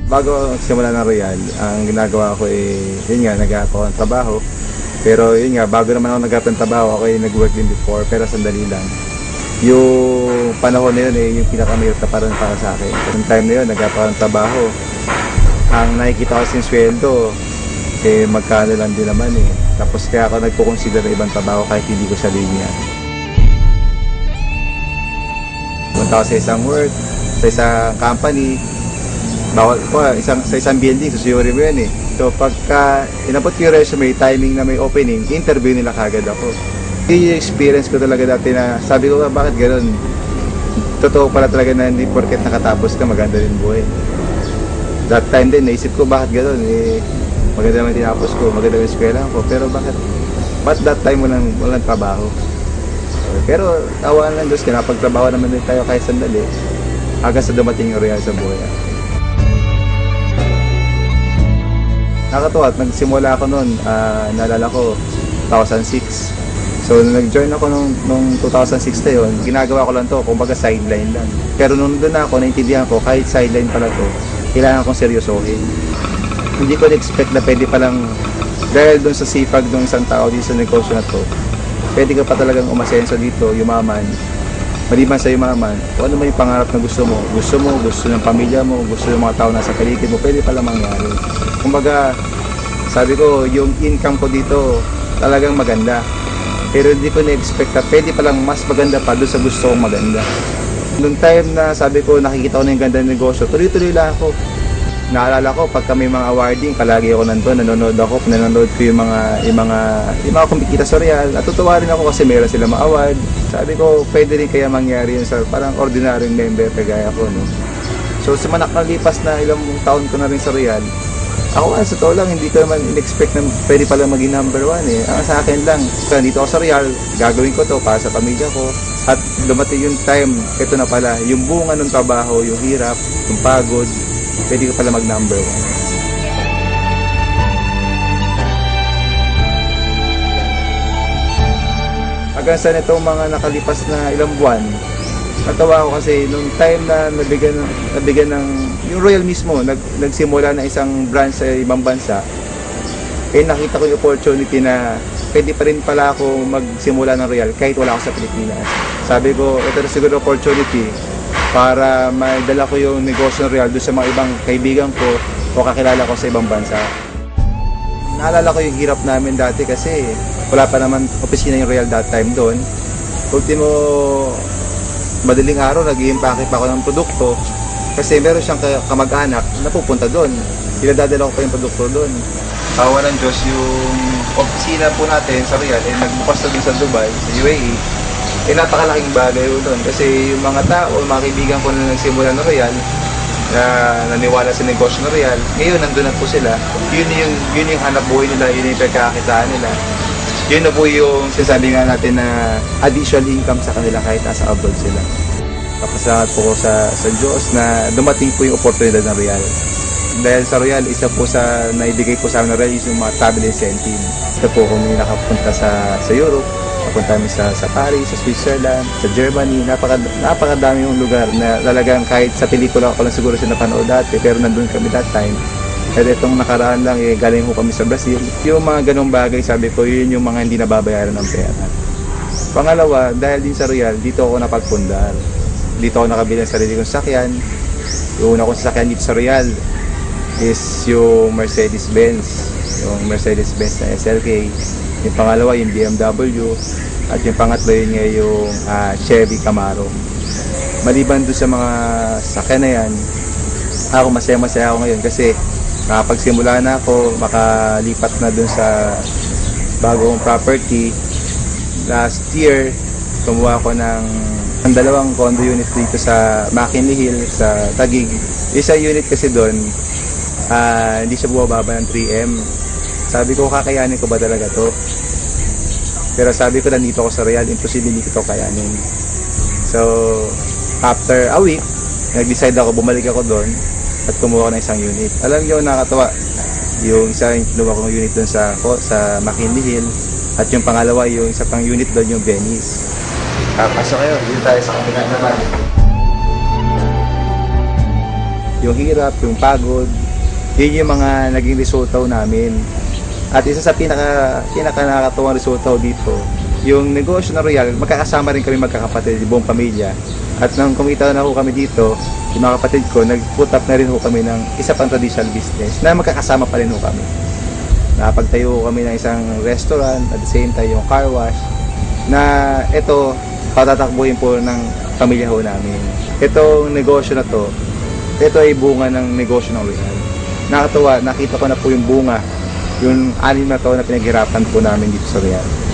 Bago simula ng Royal, ang ginagawa ko yun nga, nag-aap ako ng trabaho. Pero yun nga, bago naman ako nag-aap ng trabaho, ako nag-work din before, pero sandali lang. Yung panahon na yun yung pinakamahirap na parang para sa akin. Kasi time na yun, nag-aap ako ng trabaho. Ang nakikita ko sin sweldo, magkano lang din naman Tapos kaya ako nagpo-consider ng ibang trabaho kahit hindi ko sa linya. Punta ako sa isang work, sa isang company, bawal ko sa isang building, susuyuri mo yan So pagka inabot ko yung resume, timing na may opening, interview nila kagad ako. Yung experience ko talaga dati na sabi ko, bakit gano'n? Totoo pala talaga na hindi porket nakatapos ka, maganda din buhay. That time din, naisip ko bakit gano'n? Maganda naman tinapos ko, maganda yung eskwela ko, pero bakit that time walang trabaho? Pero tawanan lang Diyos, kinapagtrabaho naman din tayo kahit sandali, hanggang sa dumating yung real sa buhay. Nakatuwa at nagsimula ako noon, naalala ko, 2006. So nag-join ako nung 2006 na yun, ginagawa ko lang to, kumbaga sideline lang. Pero nung doon ako, naintindihan ko, kahit sideline pala to, kailangan kong seryosohin. Hindi ko na-expect na pwede palang, dahil doon sa sipag ng isang tao dito sa negosyo na to, pwede ka pa talagang umasenso dito, yumaman. Maliban sa yumaman, kung ano man yung pangarap na gusto mo, gusto ng pamilya mo, gusto ng mga tao nasa paligid mo, pwede pala mangyari. Kumbaga, sabi ko, yung income ko dito talagang maganda. Pero hindi ko na-expect na pwede palang mas maganda pa doon sa gusto kong maganda. Noong time na sabi ko, nakikita ko na yung ganda ng negosyo, tuloy-tuloy lang ako. Naalala ko, pagka may mga awarding, palagi ako nandun, nanonood ko yung mga kumikita sa Real. Natutuwa rin ako kasi meron sila ma-award. Sabi ko, pwede rin kaya mangyari yun sa parang ordinaryong member kagaya ko, no? So, sa nakalipas na ilang taon ko na rin sa Real, ako sa totoo lang, hindi ko naman in-expect na pwede pala maging number 1 Ang sa akin lang, dito ako sa Real, gagawin ko to para sa pamilya ko. At dumating yung time, ito na pala, yung bunga ng trabaho, yung hirap, yung pagod, pwede ko pala mag number 1. Hanggang sa nitong mga nakalipas na ilang buwan, natawa ako kasi nung time na nabigyan ng yung Royal mismo, nagsimula na isang branch sa ibang bansa, nakita ko yung opportunity na pwede pa rin pala ako magsimula ng Royal kahit wala ako sa Pilipinas. Sabi ko, ito na siguro opportunity para madala ko yung negosyo ng Royal doon sa mga ibang kaibigan ko o kakilala ko sa ibang bansa. Naalala ko yung hirap namin dati kasi wala pa naman opisina yung Royal that time doon. Ultimo, madaling araw, nag-i-impake pa ako ng produkto kasi meron siyang kamag-anak na pupunta doon. Pinadadala ko pa yung produkto doon. Tawa ng Diyos, yung opisina po natin sa Riyadh nagbukas na din sa Dubai, sa UAE. Napakalaking bagay yun doon kasi yung mga tao, mga kaibigan ko na nagsimula ng Riyadh na naniwala sa negosyo ng Riyadh, ngayon nandun na po sila. Yun yung hanap buhay nila, yun yung pagkakakitaan nila. Yun na po yung sinasabi nga natin na additional income sa kanila kahit nasa abroad sila. Kapasalamat po ko sa Diyos na dumating po yung oportunidad ng Real. Dahil sa Real, isa po sa naibigay po sa amin ng Real is yung mga travel incentive. Ito po kung may nakapunta sa Europe, napunta kami sa Paris, sa Switzerland, sa Germany. Napakadami yung lugar na talagang kahit sa pelikula ko lang siguro siya napanood dati, pero nandun kami that time. Pero itong nakaraan lang, galing ko kami sa Brazil. Yung mga ganong bagay, sabi ko, yun yung mga hindi nababayaran ng pera. Pangalawa, dahil din sa Real, dito ako napagpundar. Dito ako nakabili ng sarili kong sakyan. Yung una kong sakyan dito sa Real is yung Mercedes-Benz. Yung Mercedes-Benz na SLK. Yung pangalawa, yung BMW. At yung pangatlo, yun nga yung Chevy Camaro. Maliban doon sa mga sakyan na yan, ako masaya-masaya ako ngayon kasi nakapagsimula na ako, makalipat na dun sa bagong property. Last year, kumuha ako ng dalawang condo unit dito sa McKinley Hill, sa Taguig. Isa unit kasi doon, hindi siya bumababa ng 3M. Sabi ko, kakayanin ko ba talaga to? Pero sabi ko, nandito ako sa Real, imposible hindi ko to kayanin. So, after a week, nag-decide ako, bumalik ako doon at kumuha ko ng isang unit. Alam niyo, nakakatawa. Yung isa yung kinuha kong unit doon sa McKinley Hill at yung pangalawa, yung isa pang unit doon, yung Venice. Pasok kayo, dito tayo sa kabila naman. yung hirap, yung pagod, yun yung mga naging resulta namin. At isa sa pinaka nakakatuwang resulta dito, yung negosyo na Royal, magkakasama rin kami magkakapatid, buong pamilya. At nang kumita na ho kami dito, yung mga kapatid ko, nag-put up na rin ho kami ng isa pang traditional business na magkakasama pa rin ho kami. Nakapagtayo kami ng isang restaurant, at the same time yung car wash, na ito, patatakbuhin po ng pamilya ho namin. Itong negosyo na to, ito ay bunga ng negosyo ng Royal. Nakatuwa, nakita ko na po yung bunga, yung 6 na to na pinaghirapan po namin dito sa Royal.